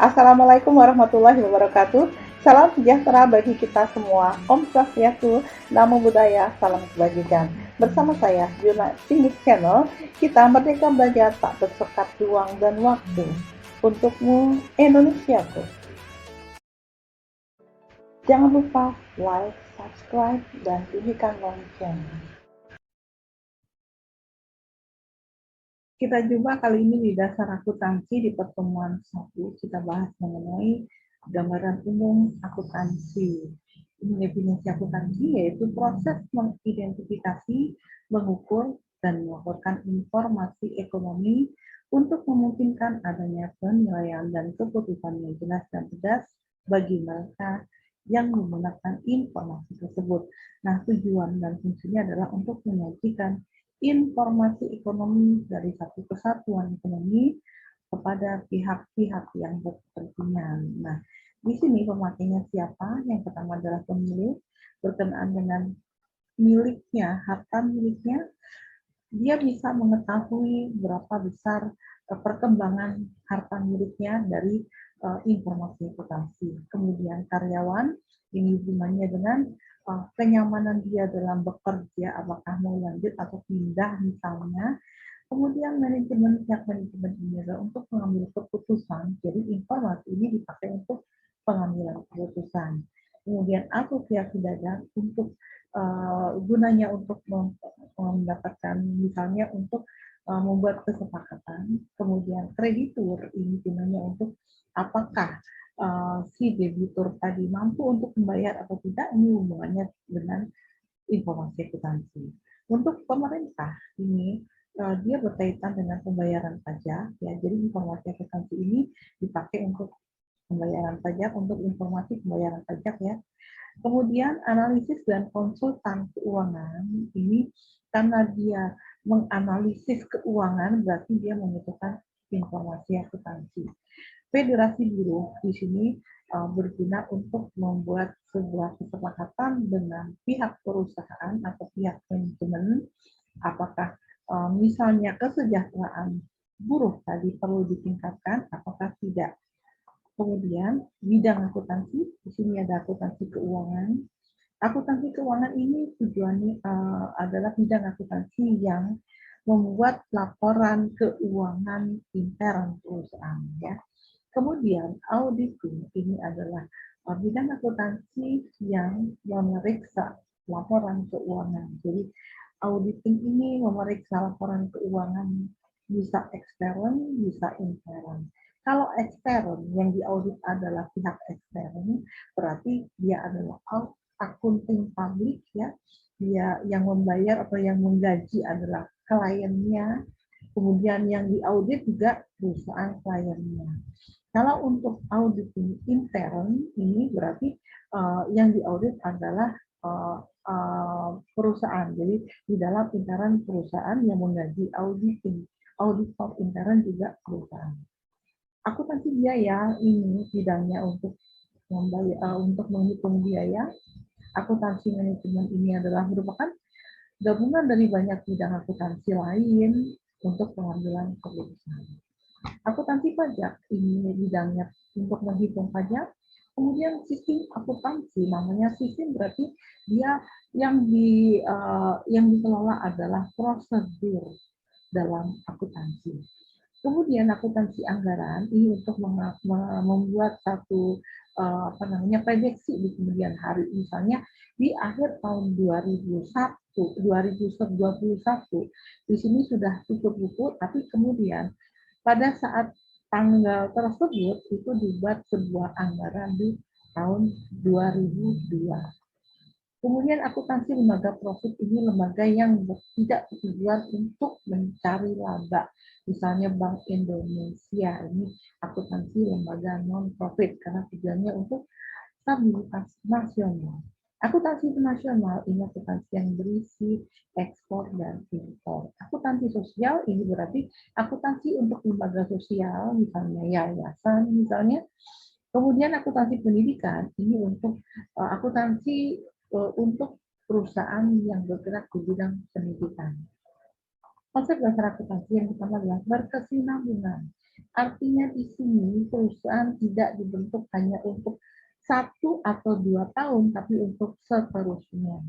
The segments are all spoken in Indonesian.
Assalamualaikum warahmatullahi wabarakatuh. Salam sejahtera bagi kita semua. Om Swastiastu, Namo Buddhaya, salam kebajikan. Bersama saya, Juna Singit Channel, kita merdeka belajar tak bersekat ruang dan waktu. Untukmu, Indonesiaku. Jangan lupa like, subscribe, dan bunyikan lonceng. Kita jumpa kali ini di dasar akuntansi di pertemuan 1. Kita bahas mengenai gambaran umum akuntansi. Ini definisi akuntansi yaitu proses mengidentifikasi, mengukur, dan melaporkan informasi ekonomi untuk memungkinkan adanya penilaian dan keputusan yang jelas dan tegas bagi mereka yang menggunakan informasi tersebut. Nah, tujuan dan fungsinya adalah untuk menyajikan informasi ekonomi dari satu kesatuan ekonomi kepada pihak-pihak yang berkepentingan. Nah, di sini pemakainya siapa? Yang pertama adalah pemilik, berkenaan dengan miliknya, harta miliknya, dia bisa mengetahui berapa besar perkembangan harta miliknya dari informasi akuntansi. Kemudian karyawan, ini hubungannya dengan kenyamanan dia dalam bekerja, apakah mau lanjut atau pindah misalnya. Kemudian manajemen, pihak manajemen ini adalah untuk mengambil keputusan, jadi informasi ini dipakai untuk pengambilan keputusan. Kemudian asosiasi dagang untuk gunanya untuk mendapatkan misalnya untuk membuat kesepakatan. Kemudian kreditur ini gunanya untuk apakah si debitur tadi mampu untuk membayar atau tidak, ini hubungannya dengan informasi akuntansi. Untuk pemerintah ini dia berkaitan dengan pembayaran pajak ya. Jadi informasi akuntansi ini dipakai untuk pembayaran pajak, untuk informasi pembayaran pajak ya. Kemudian analisis dan konsultan keuangan ini karena dia menganalisis keuangan berarti dia membutuhkan informasi akuntansi. Federasi buruh di sini berguna untuk membuat sebuah kesepakatan dengan pihak perusahaan atau pihak manajemen, apakah misalnya kesejahteraan buruh tadi perlu ditingkatkan, apakah tidak. Kemudian bidang akuntansi, di sini ada akuntansi keuangan. Akuntansi keuangan ini tujuannya adalah bidang akuntansi yang membuat laporan keuangan intern perusahaan ya. Kemudian auditing ini adalah bidang akuntansi yang memeriksa laporan keuangan. Jadi auditing ini memeriksa laporan keuangan bisa ekstern, bisa intern. Kalau ekstern yang diaudit adalah pihak ekstern, berarti dia adalah akunting publik ya, dia yang membayar atau yang menggaji adalah kliennya, kemudian yang diaudit juga perusahaan kliennya. Kalau untuk auditing intern ini berarti yang diaudit adalah perusahaan. Jadi di dalam intern perusahaan yang menggaji auditing, auditor intern juga perusahaan. Akuntansi biaya ini bidangnya untuk untuk menghitung biaya. Akuntansi manajemen ini adalah merupakan gabungan dari banyak bidang akuntansi lain untuk pengambilan keputusan. Akuntansi pajak ini bidangnya untuk menghitung pajak. Kemudian sistem akuntansi, namanya sistem berarti dia yang dikelola adalah prosedur dalam akuntansi. Kemudian akuntansi anggaran ini untuk membuat satu prediksi di kemudian hari, misalnya di akhir tahun 2021 di sini sudah tutup buku, tapi kemudian pada saat tanggal tersebut itu dibuat sebuah anggaran di tahun 2002. Kemudian akuntansi lembaga profit ini lembaga yang tidak bertujuan untuk mencari laba. Misalnya Bank Indonesia ini akuntansi lembaga non-profit karena tujuannya untuk stabilitas nasional. Akuntansi internasional ini akuntansi yang berisi ekspor dan impor. Akuntansi sosial ini berarti akuntansi untuk lembaga sosial, misalnya yayasan misalnya. Kemudian akuntansi pendidikan ini untuk akuntansi untuk perusahaan yang bergerak di bidang pendidikan. Konsep dasar akuntansi yang pertama adalah berkesinambungan. Artinya di sini perusahaan tidak dibentuk hanya untuk 1 atau 2 tahun, tapi untuk seterusnya.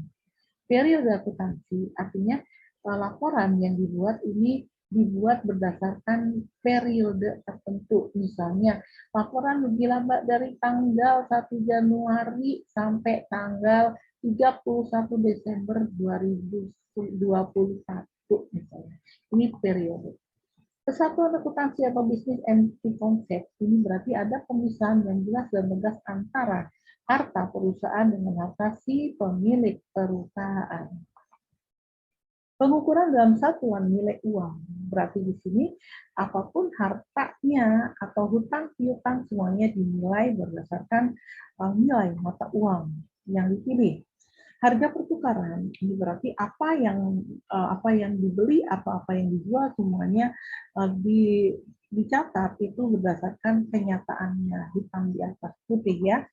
Periode akuntansi artinya laporan yang dibuat ini dibuat berdasarkan periode tertentu. Misalnya, laporan rugi laba dari tanggal 1 Januari sampai tanggal 31 Desember 2021 misalnya. Ini periode. Kesatuan akuntansi atau bisnis entity konsep ini berarti ada pemisahan yang jelas dan tegas antara harta perusahaan dengan harta si pemilik perusahaan. Pengukuran dalam satuan nilai uang berarti di sini apapun hartanya atau hutang piutang semuanya dinilai berdasarkan nilai mata uang yang dipilih. Harga pertukaran ini berarti apa yang dibeli, apa yang dijual semuanya dicatat itu berdasarkan kenyataannya hitam di atas putih ya.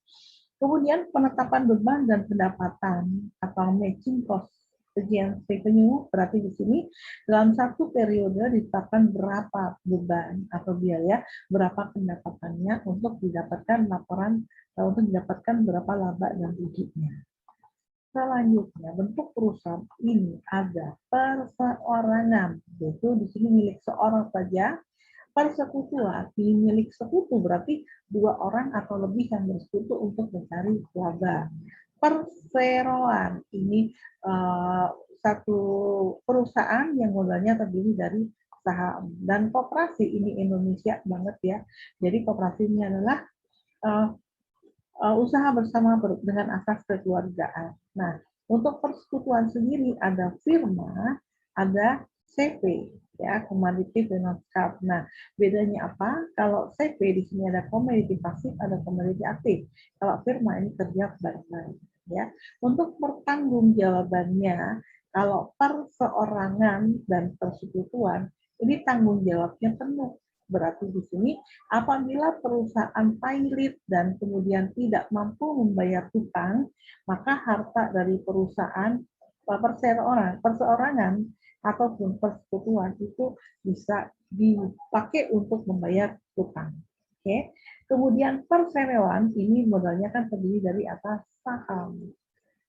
Kemudian penetapan beban dan pendapatan atau matching cost against revenue berarti di sini dalam satu periode ditetapkan berapa beban atau biaya, berapa pendapatannya untuk didapatkan laporan untuk didapatkan berapa laba dan ruginya. Selanjutnya, bentuk perusahaan ini ada perseorangan, yaitu di sini milik seorang saja. Persekutuan ini milik sekutu, berarti 2 orang atau lebih yang bersekutu untuk mencari laba. Perseroan ini satu perusahaan yang modalnya terdiri dari saham. Dan koperasi ini Indonesia banget ya. Jadi koperasi ini adalah usaha bersama dengan asas kekeluargaan. Nah, untuk persekutuan sendiri ada firma, ada CP, ya, commodity finance corp. Nah, bedanya apa? Kalau CP di sini ada komoditi pasif, ada komoditi aktif. Kalau firma ini kerja bareng-bareng, ya. Untuk pertanggungjawabannya, kalau perseorangan dan persekutuan, ini tanggung jawabnya penuh. Berarti di sini apabila perusahaan pailit dan kemudian tidak mampu membayar hutang, maka harta dari perusahaan perseorangan ataupun persekutuan itu bisa dipakai untuk membayar hutang. Oke. Kemudian perseroan ini modalnya kan terdiri dari atas saham.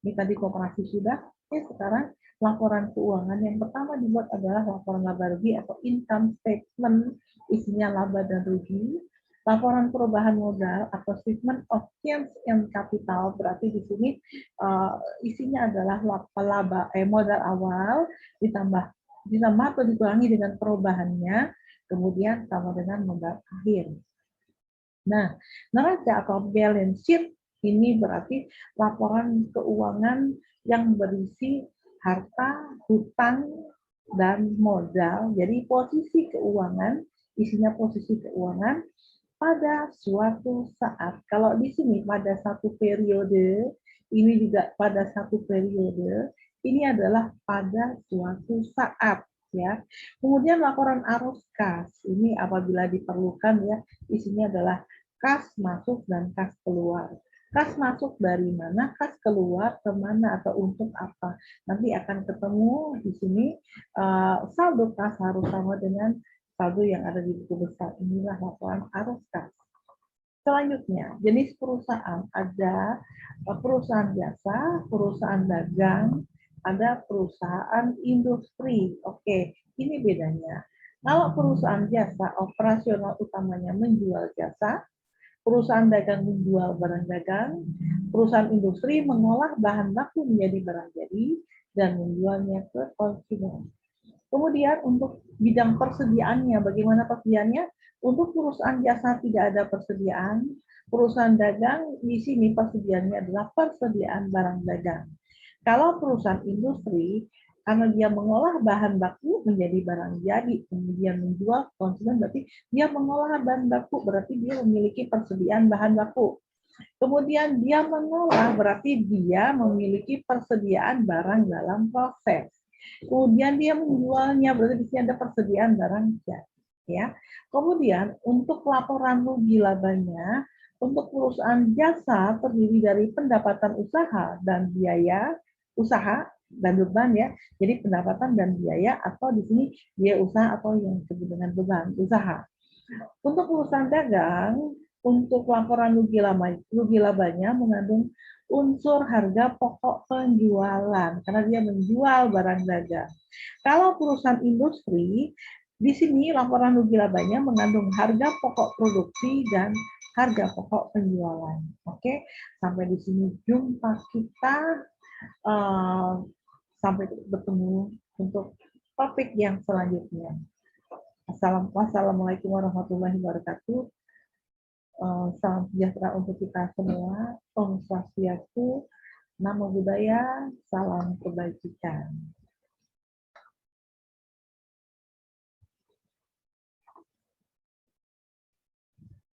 Ini tadi koperasi sudah. Oke, sekarang laporan keuangan yang pertama dibuat adalah laporan laba rugi atau income statement, isinya laba dan rugi. Laporan perubahan modal atau statement of change in capital, berarti di sini isinya adalah modal awal ditambah atau dikurangi dengan perubahannya, kemudian sama dengan modal akhir. Nah, neraca atau balance sheet ini berarti laporan keuangan yang berisi harta, hutang, dan modal. Jadi posisi keuangan, isinya posisi keuangan pada suatu saat. Kalau di sini pada satu periode, ini juga pada satu periode, ini adalah pada suatu saat. Ya. Kemudian laporan arus kas, ini apabila diperlukan ya, isinya adalah kas masuk dan kas keluar. Kas masuk dari mana, kas keluar kemana atau untuk apa. Nanti akan ketemu di sini saldo kas harus sama dengan saldo yang ada di buku besar. Inilah laporan arus kas. Selanjutnya, jenis perusahaan ada perusahaan jasa, perusahaan dagang, ada perusahaan industri. Oke, ini bedanya. Kalau perusahaan jasa, operasional utamanya menjual jasa, perusahaan dagang menjual barang dagang, perusahaan industri mengolah bahan baku menjadi barang jadi, dan menjualnya ke konsumen. Kemudian untuk bidang persediaannya, bagaimana persediaannya? Untuk perusahaan jasa tidak ada persediaan, perusahaan dagang di sini persediaannya adalah persediaan barang dagang. Kalau perusahaan industri, karena dia mengolah bahan baku menjadi barang jadi, kemudian menjual konsumen, berarti dia mengolah bahan baku, berarti dia memiliki persediaan bahan baku. Kemudian dia mengolah, berarti dia memiliki persediaan barang dalam proses. Kemudian dia menjualnya, berarti di sini ada persediaan barang jadi. Ya. Kemudian untuk laporan rugi labanya, untuk perusahaan jasa terdiri dari pendapatan usaha dan biaya usaha dan beban ya. Jadi pendapatan dan biaya atau di sini biaya usaha atau yang disebut dengan beban usaha. Untuk urusan dagang, untuk laporan rugi labanya mengandung unsur harga pokok penjualan karena dia menjual barang dagang. Kalau perusahaan industri, di sini laporan rugi labanya mengandung harga pokok produksi dan harga pokok penjualan. Oke, sampai di sini jumpa kita. Sampai bertemu untuk topik yang selanjutnya. Wassalamualaikum warahmatullahi wabarakatuh. Salam sejahtera untuk kita semua. Om Swastiastu, Namo Buddhaya, salam kebajikan.